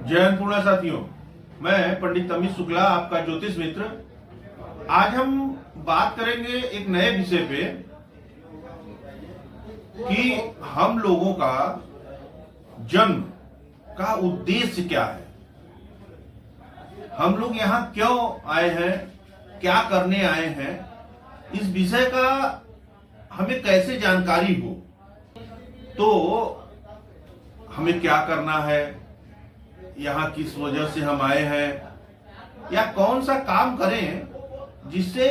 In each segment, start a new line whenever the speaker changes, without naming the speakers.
जय अन्नपूर्णा साथियों, मैं पंडित अमित शुक्ला, आपका ज्योतिष मित्र। आज हम बात करेंगे एक नए विषय पे कि हम लोगों का जन्म का उद्देश्य क्या है, हम लोग यहाँ क्यों आए हैं, क्या करने आए हैं, इस विषय का हमें कैसे जानकारी हो, तो हमें क्या करना है, यहाँ किस वजह से हम आए हैं, या कौन सा काम करें जिससे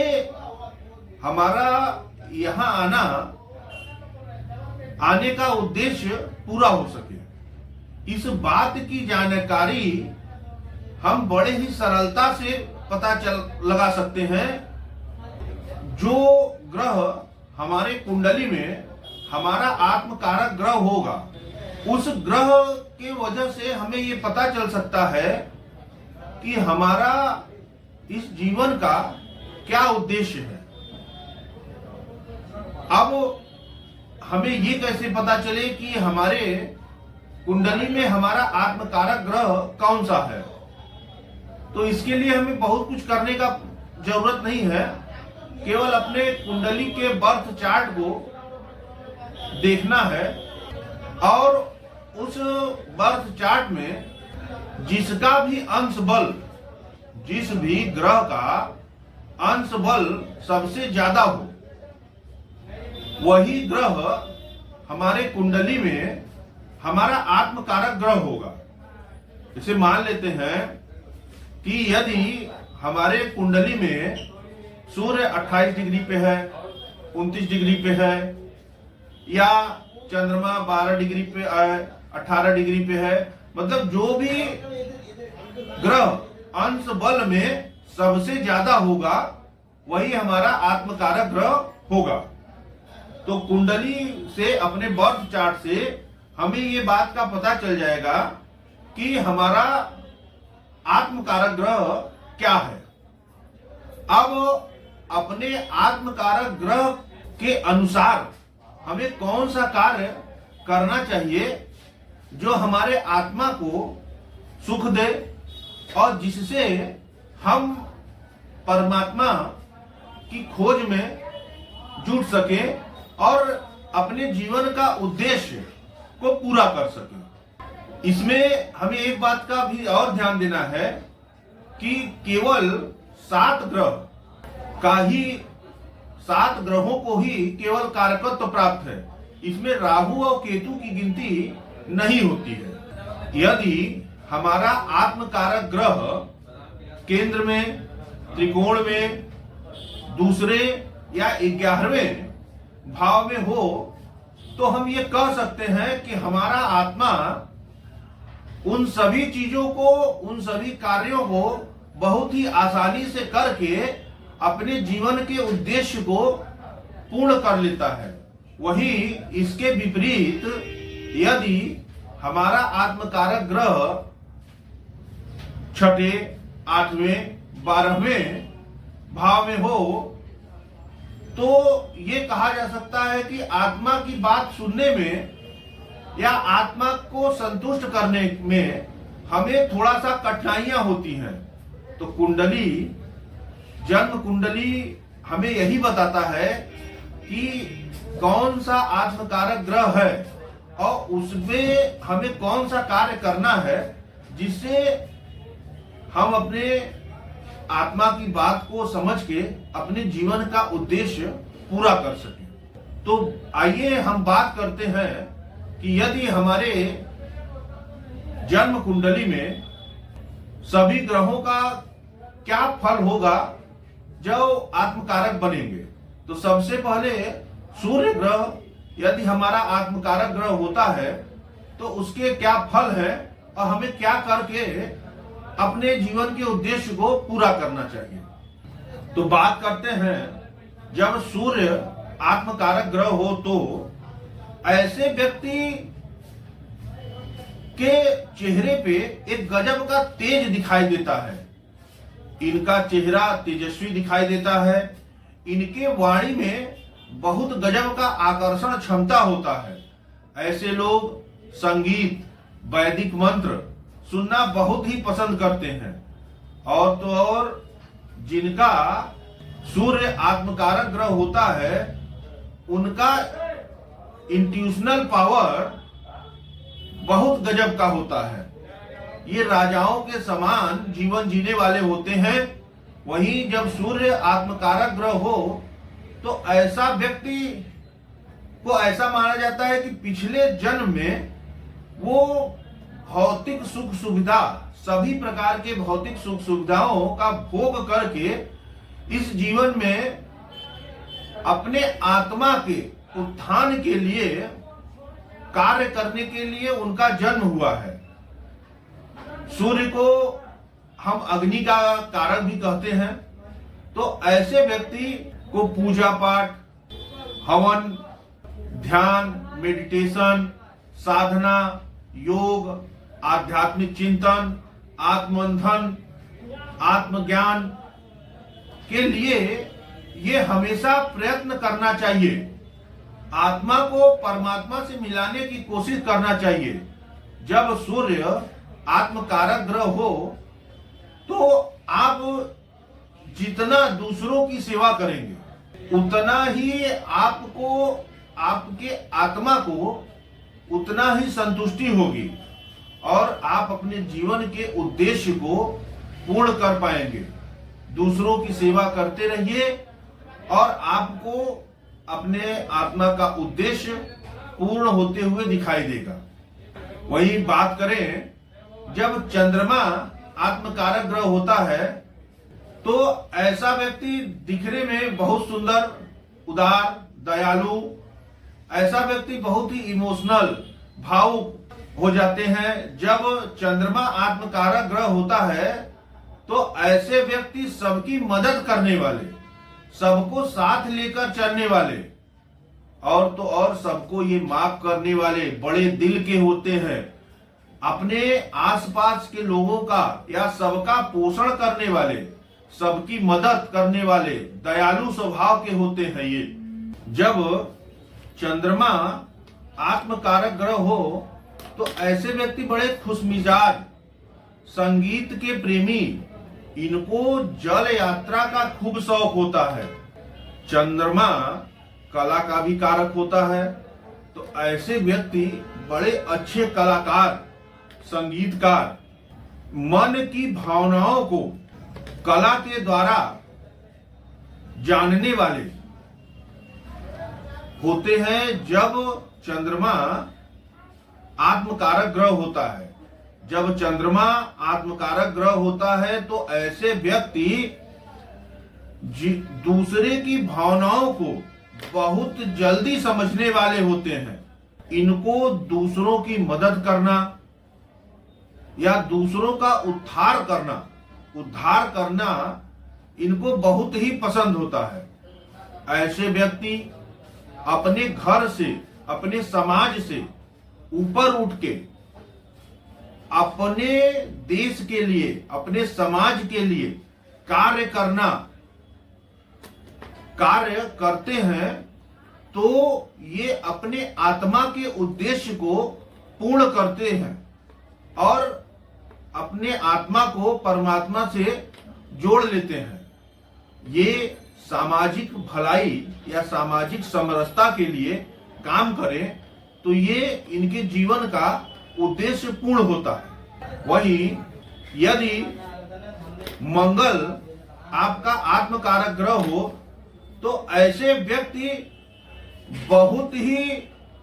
हमारा यहाँ आने का उद्देश्य पूरा हो सके। इस बात की जानकारी हम बड़े ही सरलता से पता लगा सकते हैं। जो ग्रह हमारे कुंडली में हमारा आत्मकारक ग्रह होगा, उस ग्रह के वजह से हमें ये पता चल सकता है कि हमारा इस जीवन का क्या उद्देश्य है। अब हमें ये कैसे पता चले कि हमारे कुंडली में हमारा आत्मकारक ग्रह कौन सा है, तो इसके लिए हमें बहुत कुछ करने का जरूरत नहीं है। केवल अपने कुंडली के बर्थ चार्ट को देखना है और उस बर्थ चार्ट में जिसका भी अंश बल, जिस भी ग्रह का अंश बल सबसे ज्यादा हो, वही ग्रह हमारे कुंडली में हमारा आत्मकारक ग्रह होगा। इसे मान लेते हैं कि यदि हमारे कुंडली में सूर्य 28 डिग्री पे है, 29 डिग्री पे है, या चंद्रमा 12 डिग्री पे है, 18 डिग्री पे है, मतलब जो भी ग्रह अंश बल में सबसे ज्यादा होगा वही हमारा आत्मकारक ग्रह होगा। तो कुंडली से, अपने बर्थ चार्ट से हमें ये बात का पता चल जाएगा कि हमारा आत्मकारक ग्रह क्या है। अब अपने आत्मकारक ग्रह के अनुसार हमें कौन सा कार्य करना चाहिए जो हमारे आत्मा को सुख दे और जिससे हम परमात्मा की खोज में जुट सके और अपने जीवन का उद्देश्य को पूरा कर सके। इसमें हमें एक बात का भी और ध्यान देना है कि केवल 7 ग्रहों को ही केवल कारकत्व प्राप्त है। इसमें राहु और केतु की गिनती नहीं होती है। यदि हमारा आत्मकारक ग्रह केंद्र में, त्रिकोण में, दूसरे या 11वें भाव में हो, तो हम ये कह सकते हैं कि हमारा आत्मा उन सभी चीजों को, उन सभी कार्यों को बहुत ही आसानी से करके अपने जीवन के उद्देश्य को पूर्ण कर लेता है। वही इसके विपरीत यदि हमारा आत्मकारक ग्रह 6ठे, 8वें, 12वें भाव में हो, तो ये कहा जा सकता है कि आत्मा की बात सुनने में या आत्मा को संतुष्ट करने में हमें थोड़ा सा कठिनाइयां होती हैं। तो कुंडली, जन्म कुंडली हमें यही बताता है कि कौन सा आत्मकारक ग्रह है और उसमें हमें कौन सा कार्य करना है जिससे हम अपने आत्मा की बात को समझ के अपने जीवन का उद्देश्य पूरा कर सकें। तो आइए हम बात करते हैं कि यदि हमारे जन्म कुंडली में सभी ग्रहों का क्या फल होगा जो आत्मकारक बनेंगे। तो सबसे पहले सूर्य ग्रह यदि हमारा आत्मकारक ग्रह होता है तो उसके क्या फल है और हमें क्या करके अपने जीवन के उद्देश्य को पूरा करना चाहिए। तो बात करते हैं, जब सूर्य आत्मकारक ग्रह हो तो ऐसे व्यक्ति के चेहरे पे एक गजब का तेज दिखाई देता है। इनका चेहरा तेजस्वी दिखाई देता है। इनके वाणी में बहुत गजब का आकर्षण क्षमता होता है। ऐसे लोग संगीत, वैदिक मंत्र, सुनना बहुत ही पसंद करते हैं। और तो और जिनका सूर्य आत्मकारक ग्रह होता है, उनका इंट्यूशनल पावर बहुत गजब का होता है। ये राजाओं के समान जीवन जीने वाले होते हैं। वहीं जब सूर्य आत्मकारक ग्रह हो तो ऐसा व्यक्ति को ऐसा माना जाता है कि पिछले जन्म में वो भौतिक सुख सुविधा, सभी प्रकार के भौतिक सुख सुविधाओं का भोग करके इस जीवन में अपने आत्मा के उत्थान के लिए कार्य करने के लिए उनका जन्म हुआ है। सूर्य को हम अग्नि का कारक भी कहते हैं। तो ऐसे व्यक्ति को पूजा पाठ, हवन, ध्यान, मेडिटेशन, साधना, योग, आध्यात्मिक चिंतन, आत्ममंथन, आत्मज्ञान के लिए ये हमेशा प्रयत्न करना चाहिए। आत्मा को परमात्मा से मिलाने की कोशिश करना चाहिए। जब सूर्य आत्मकारक ग्रह हो तो आप जितना दूसरों की सेवा करेंगे उतना ही आपको, आपके आत्मा को उतना ही संतुष्टि होगी और आप अपने जीवन के उद्देश्य को पूर्ण कर पाएंगे। दूसरों की सेवा करते रहिए और आपको अपने आत्मा का उद्देश्य पूर्ण होते हुए दिखाई देगा। वही बात करें, जब चंद्रमा आत्मकारक ग्रह होता है तो ऐसा व्यक्ति दिखने में बहुत सुंदर, उदार, दयालु, ऐसा व्यक्ति बहुत ही इमोशनल, भावुक हो जाते हैं। जब चंद्रमा आत्मकारक ग्रह होता है तो ऐसे व्यक्ति सबकी मदद करने वाले, सबको साथ लेकर चलने वाले और तो और सबको ये माफ करने वाले बड़े दिल के होते हैं। अपने आसपास के लोगों का या सबका पोषण करने वाले, सबकी मदद करने वाले, दयालु स्वभाव के होते हैं ये। जब चंद्रमा आत्मकारक ग्रह हो तो ऐसे व्यक्ति बड़े खुशमिजाज, संगीत के प्रेमी, इनको जल यात्रा का खूब शौक होता है। चंद्रमा कला का भी कारक होता है तो ऐसे व्यक्ति बड़े अच्छे कलाकार, संगीतकार, मन की भावनाओं को कला के द्वारा जानने वाले होते हैं। जब चंद्रमा आत्मकारक ग्रह होता है, जब चंद्रमा आत्मकारक ग्रह होता है तो ऐसे व्यक्ति दूसरे की भावनाओं को बहुत जल्दी समझने वाले होते हैं। इनको दूसरों की मदद करना या दूसरों का उद्धार करना इनको बहुत ही पसंद होता है। ऐसे व्यक्ति अपने घर से, अपने समाज से ऊपर उठ के अपने देश के लिए, अपने समाज के लिए कार्य करते हैं तो ये अपने आत्मा के उद्देश्य को पूर्ण करते हैं और अपने आत्मा को परमात्मा से जोड़ लेते हैं। ये सामाजिक भलाई या सामाजिक समरसता के लिए काम करें तो ये इनके जीवन का उद्देश्य पूर्ण होता है। वहीं यदि मंगल आपका आत्मकारक ग्रह हो तो ऐसे व्यक्ति बहुत ही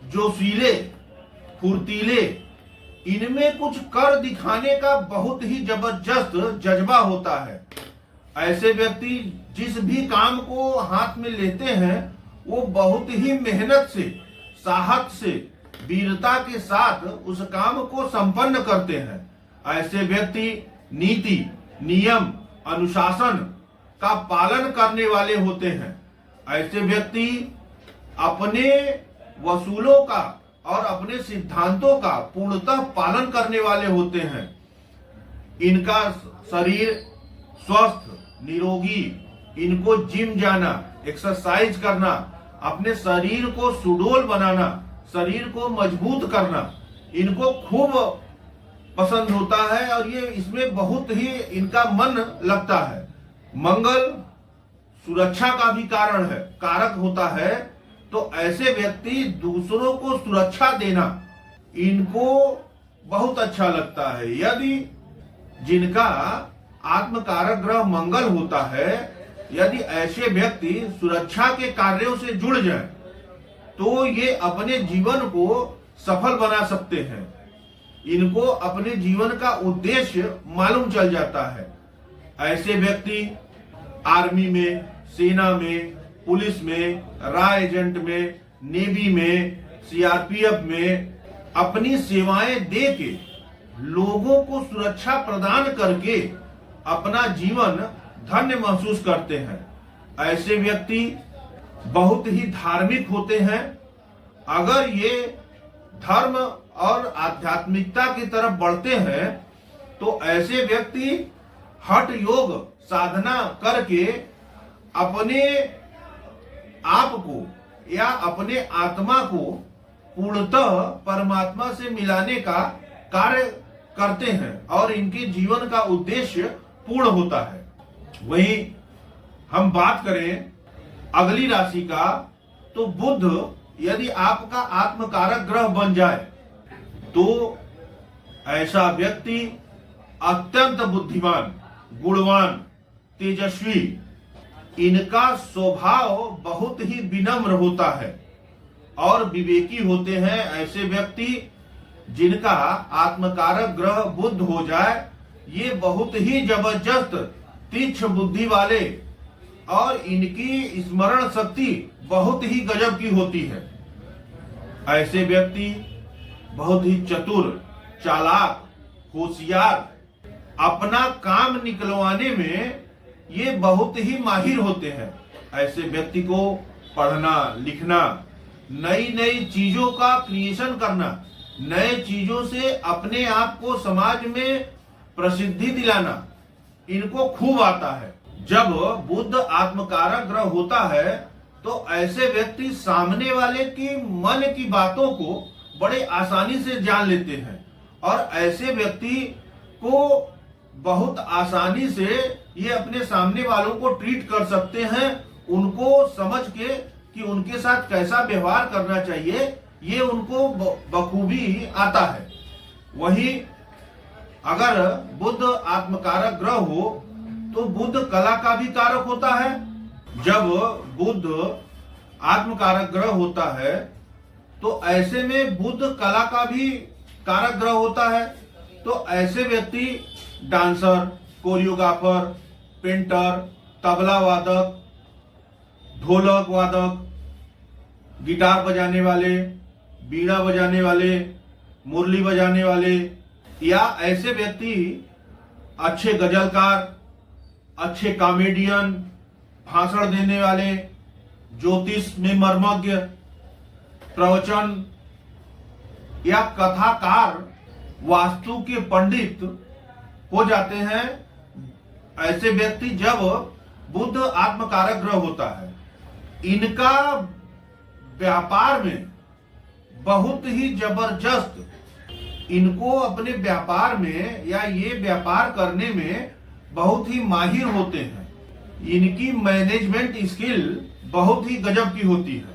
जोशीले, फुर्तीले, इनमें कुछ कर दिखाने का बहुत ही जबरदस्त जज्बा होता है। ऐसे व्यक्ति जिस भी काम को हाथ में लेते हैं वो बहुत ही मेहनत से, साहस से, वीरता के साथ उस काम को संपन्न करते हैं। ऐसे व्यक्ति नीति, नियम, अनुशासन का पालन करने वाले होते हैं। ऐसे व्यक्ति अपने वसूलों का और अपने सिद्धांतों का पूर्णतः पालन करने वाले होते हैं। इनका शरीर स्वस्थ, निरोगी, इनको जिम जाना, एक्सरसाइज करना, अपने शरीर को सुडौल बनाना, शरीर को मजबूत करना इनको खूब पसंद होता है और ये इसमें बहुत ही इनका मन लगता है। मंगल सुरक्षा का भी कारण है, कारक होता है। तो ऐसे व्यक्ति दूसरों को सुरक्षा देना इनको बहुत अच्छा लगता है। यदि जिनका आत्मकारक ग्रह मंगल होता है, यदि ऐसे व्यक्ति सुरक्षा के कार्यों से जुड़ जाए तो ये अपने जीवन को सफल बना सकते हैं। इनको अपने जीवन का उद्देश्य मालूम चल जाता है। ऐसे व्यक्ति आर्मी में, सेना में, पुलिस में, रॉ एजेंट में, नेवी में, सीआरपीएफ में अपनी सेवाएं दे के लोगों को सुरक्षा प्रदान करके अपना जीवन धन्य महसूस करते हैं। ऐसे व्यक्ति बहुत ही धार्मिक होते हैं। अगर ये धर्म और आध्यात्मिकता की तरफ बढ़ते हैं तो ऐसे व्यक्ति हठ योग साधना करके अपने आप को या अपने आत्मा को पूर्णतः परमात्मा से मिलाने का कार्य करते हैं और इनके जीवन का उद्देश्य पूर्ण होता है। वहीं हम बात करें अगली राशि का, तो बुध यदि आपका आत्मकारक ग्रह बन जाए तो ऐसा व्यक्ति अत्यंत बुद्धिमान, गुणवान, तेजस्वी, इनका स्वभाव बहुत ही विनम्र होता है और विवेकी होते हैं। ऐसे व्यक्ति जिनका आत्मकारक ग्रह बुध हो जाए, ये बहुत ही जबरदस्त तीक्ष्ण बुद्धि वाले और इनकी स्मरण शक्ति बहुत ही गजब की होती है। ऐसे व्यक्ति बहुत ही चतुर, चालाक, होशियार, अपना काम निकलवाने में ये बहुत ही माहिर होते हैं। ऐसे व्यक्ति को पढ़ना, लिखना, नई नई चीजों का क्रिएशन करना, नए चीजों से अपने आप को समाज में प्रसिद्धि दिलाना इनको खूब आता है। जब बुध आत्मकारक ग्रह होता है तो ऐसे व्यक्ति सामने वाले की मन की बातों को बड़े आसानी से जान लेते हैं और ऐसे व्यक्ति को बहुत आसानी से ये अपने सामने वालों को ट्रीट कर सकते हैं। उनको समझ के कि उनके साथ कैसा व्यवहार करना चाहिए ये उनको बखूबी आता है। वहीं अगर बुध आत्मकारक ग्रह हो तो बुध कला का भी कारक होता है। जब बुध आत्मकारक ग्रह होता है तो ऐसे में बुध कला का भी कारक ग्रह होता है। तो ऐसे व्यक्ति डांसर, कोरियोग्राफर, पेंटर, तबला वादक, ढोलक वादक, गिटार बजाने वाले, बीड़ा बजाने वाले, मुरली बजाने वाले, या ऐसे व्यक्ति अच्छे गजलकार, अच्छे कॉमेडियन, भाषण देने वाले, ज्योतिष में मर्मज्ञ, प्रवचन या कथाकार, वास्तु के पंडित हो जाते हैं। ऐसे व्यक्ति जब बुध आत्मकारक ग्रह होता है, इनका व्यापार में बहुत ही जबरदस्त, इनको अपने व्यापार में या ये व्यापार करने में बहुत ही माहिर होते हैं। इनकी मैनेजमेंट स्किल बहुत ही गजब की होती है।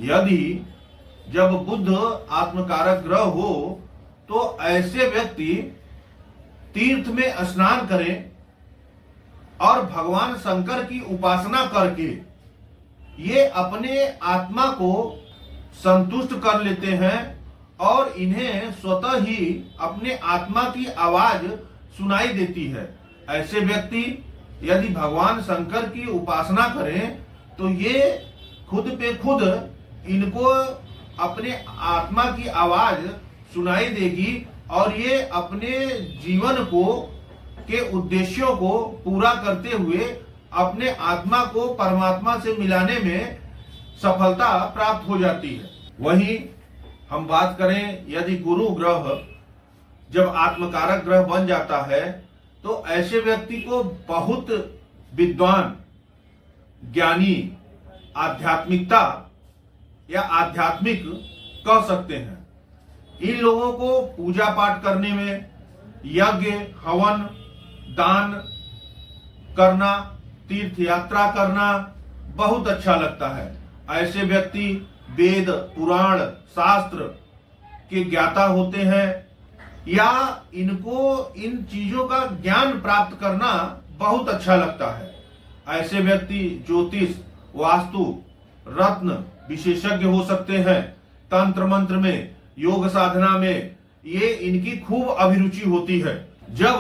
यदि जब बुध आत्मकारक ग्रह हो तो ऐसे व्यक्ति तीर्थ में स्नान करें और भगवान शंकर की उपासना करके ये अपने आत्मा को संतुष्ट कर लेते हैं और इन्हें स्वतः ही अपने आत्मा की आवाज सुनाई देती है। ऐसे व्यक्ति यदि भगवान शंकर की उपासना करें तो ये खुद पे खुद इनको अपने आत्मा की आवाज सुनाई देगी और ये अपने जीवन को के उद्देश्यों को पूरा करते हुए अपने आत्मा को परमात्मा से मिलाने में सफलता प्राप्त हो जाती है। वहीं हम बात करें यदि गुरु ग्रह जब आत्मकारक ग्रह बन जाता है तो ऐसे व्यक्ति को बहुत विद्वान, ज्ञानी, आध्यात्मिकता या आध्यात्मिक कह सकते हैं। इन लोगों को पूजा पाठ करने में, यज्ञ, हवन, दान करना, तीर्थ यात्रा करना बहुत अच्छा लगता है। ऐसे व्यक्ति वेद, पुराण, शास्त्र के ज्ञाता होते हैं या इनको इन चीजों का ज्ञान प्राप्त करना बहुत अच्छा लगता है। ऐसे व्यक्ति ज्योतिष, वास्तु, रत्न विशेषज्ञ हो सकते हैं। तंत्र मंत्र में, योग साधना में ये इनकी खूब अभिरुचि होती है। जब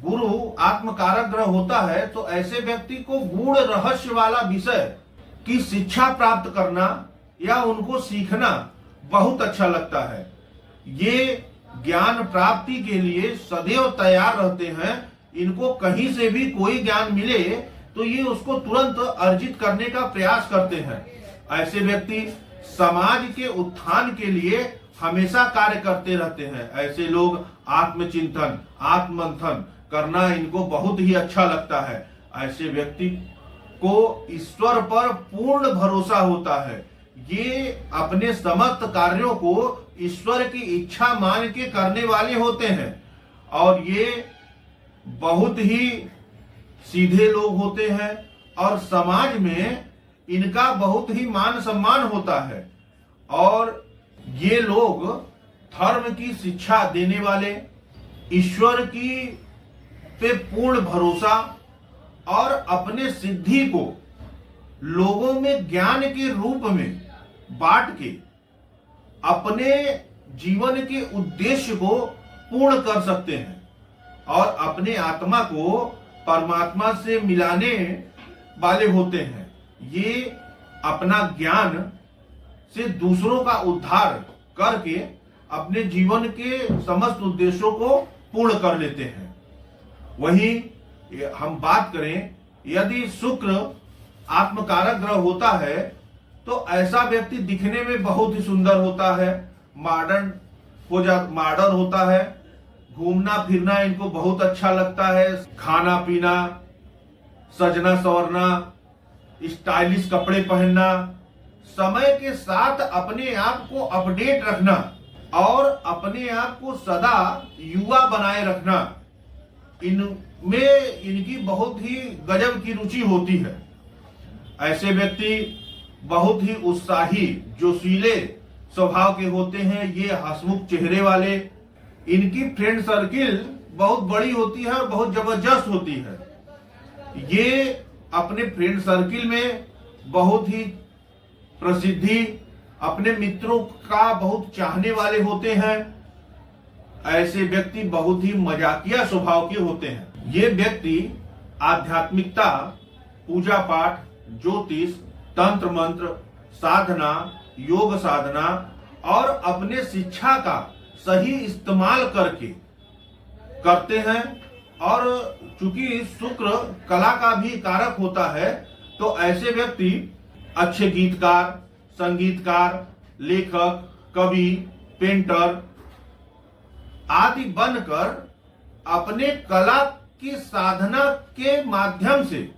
गुरु आत्मकारक ग्रह होता है तो ऐसे व्यक्ति को गूढ़ रहस्य वाला विषय की शिक्षा प्राप्त करना या उनको सीखना बहुत अच्छा लगता है। ये ज्ञान प्राप्ति के लिए सदैव तैयार रहते हैं। इनको कहीं से भी कोई ज्ञान मिले तो ये उसको तुरंत अर्जित करने का प्रयास करते हैं। ऐसे व्यक्ति समाज के उत्थान के लिए हमेशा कार्य करते रहते हैं। ऐसे लोग आत्मचिंतन, आत्ममंथन करना इनको बहुत ही अच्छा लगता है। ऐसे व्यक्ति को ईश्वर पर पूर्ण भरोसा होता है। ये अपने समस्त कार्यों को ईश्वर की इच्छा मान के करने वाले होते हैं और ये बहुत ही सीधे लोग होते हैं और समाज में इनका बहुत ही मान सम्मान होता है। और ये लोग धर्म की शिक्षा देने वाले, ईश्वर की पे पूर्ण भरोसा और अपने सिद्धि को लोगों में ज्ञान के रूप में बांट के अपने जीवन के उद्देश्य को पूर्ण कर सकते हैं और अपने आत्मा को परमात्मा से मिलाने वाले होते हैं। ये अपना ज्ञान से दूसरों का उद्धार करके अपने जीवन के समस्त उद्देश्यों को पूर्ण कर लेते हैं। वहीं हम बात करें, यदि शुक्र आत्मकारक ग्रह होता है तो ऐसा व्यक्ति दिखने में बहुत ही सुंदर होता है, मॉडर्न होता है। घूमना फिरना इनको बहुत अच्छा लगता है, खाना पीना, सजना संवरना, स्टाइलिश कपड़े पहनना, समय के साथ अपने आप को अपडेट रखना और अपने आप को सदा युवा बनाए रखना, इनमें इनकी बहुत ही गजब की रुचि होती है। ऐसे व्यक्ति बहुत ही उत्साही, जोशीले स्वभाव के होते हैं। ये हंसमुख चेहरे वाले, इनकी फ्रेंड सर्किल बहुत बड़ी होती है और बहुत जबरदस्त होती है। ये अपने फ्रेंड सर्किल में बहुत ही प्रसिद्धि, अपने मित्रों का बहुत चाहने वाले होते हैं। ऐसे व्यक्ति बहुत ही मजाकिया स्वभाव के होते हैं। ये व्यक्ति आध्यात्मिकता, पूजा पाठ, ज्योतिष, तंत्र मंत्र, साधना, योग साधना और अपने शिक्षा का सही इस्तेमाल करके करते हैं। और चूंकि शुक्र कला का भी कारक होता है तो ऐसे व्यक्ति अच्छे गीतकार, संगीतकार, लेखक, कवि, पेंटर आदि बनकर अपने कला की साधना के माध्यम से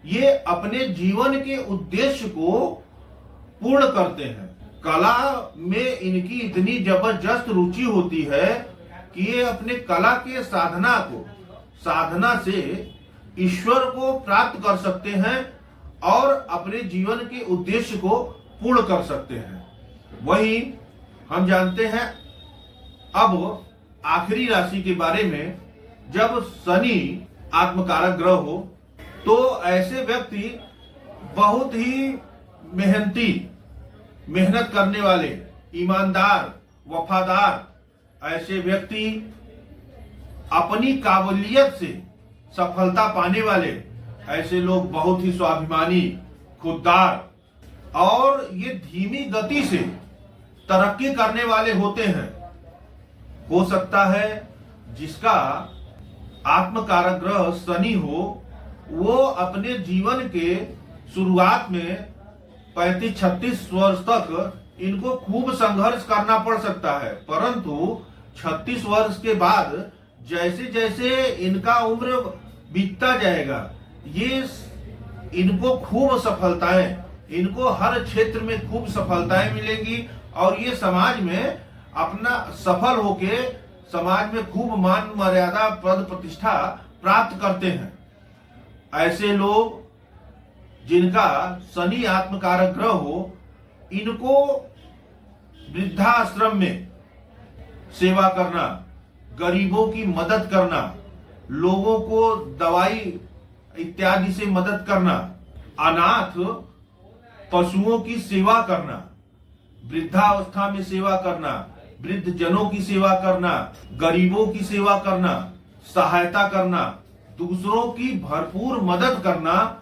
ये अपने जीवन के उद्देश्य को पूर्ण करते हैं। कला में इनकी इतनी जबरदस्त रुचि होती है कि ये अपने कला के साधना से ईश्वर को प्राप्त कर सकते हैं और अपने जीवन के उद्देश्य को पूर्ण कर सकते हैं। वहीं हम जानते हैं अब आखिरी राशि के बारे में, जब शनि आत्मकारक ग्रह हो तो ऐसे व्यक्ति बहुत ही मेहनत करने वाले, ईमानदार, वफादार ऐसे व्यक्ति, अपनी काबिलियत से सफलता पाने वाले ऐसे लोग बहुत ही स्वाभिमानी, खुददार और ये धीमी गति से तरक्की करने वाले होते हैं। हो सकता है जिसका आत्मकारक ग्रह शनि हो वो अपने जीवन के शुरुआत में 35-36 वर्ष तक इनको खूब संघर्ष करना पड़ सकता है, परंतु 36 वर्ष के बाद जैसे जैसे इनका उम्र बीतता जाएगा ये इनको खूब सफलताएं, इनको हर क्षेत्र में खूब सफलताएं मिलेंगी और ये समाज में अपना सफल होके समाज में खूब मान मर्यादा पद प्रतिष्ठा प्राप्त करते हैं। ऐसे लोग जिनका शनि आत्मकारक ग्रह हो, इनको वृद्धाश्रम में सेवा करना, गरीबों की मदद करना, लोगों को दवाई इत्यादि से मदद करना, अनाथ पशुओं की सेवा करना, वृद्धावस्था में सेवा करना, वृद्ध जनों की सेवा करना, गरीबों की सेवा करना, सहायता करना, दूसरों की भरपूर मदद करना,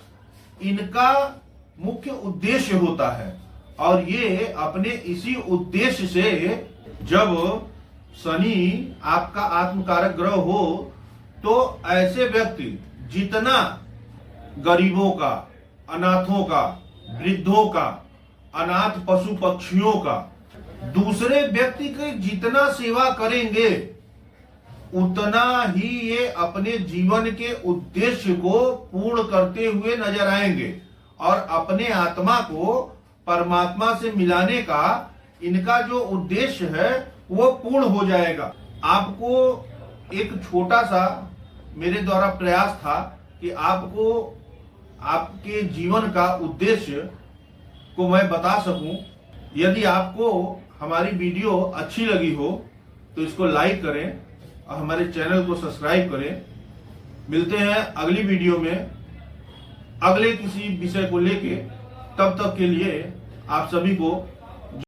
इनका मुख्य उद्देश्य होता है। और ये अपने इसी उद्देश्य से, जब शनि आपका आत्मकारक ग्रह हो, तो ऐसे व्यक्ति जितना गरीबों का, अनाथों का, वृद्धों का, अनाथ पशु पक्षियों का, दूसरे व्यक्ति की जितना सेवा करेंगे, उतना ही ये अपने जीवन के उद्देश्य को पूर्ण करते हुए नजर आएंगे और अपने आत्मा को परमात्मा से मिलाने का इनका जो उद्देश्य है वो पूर्ण हो जाएगा। आपको एक छोटा सा मेरे द्वारा प्रयास था कि आपको आपके जीवन का उद्देश्य को मैं बता सकूं। यदि आपको हमारी वीडियो अच्छी लगी हो तो इसको लाइक करें और हमारे चैनल को सब्सक्राइब करें। मिलते हैं अगली वीडियो में अगले किसी विषय को लेके। तब तक के लिए आप सभी को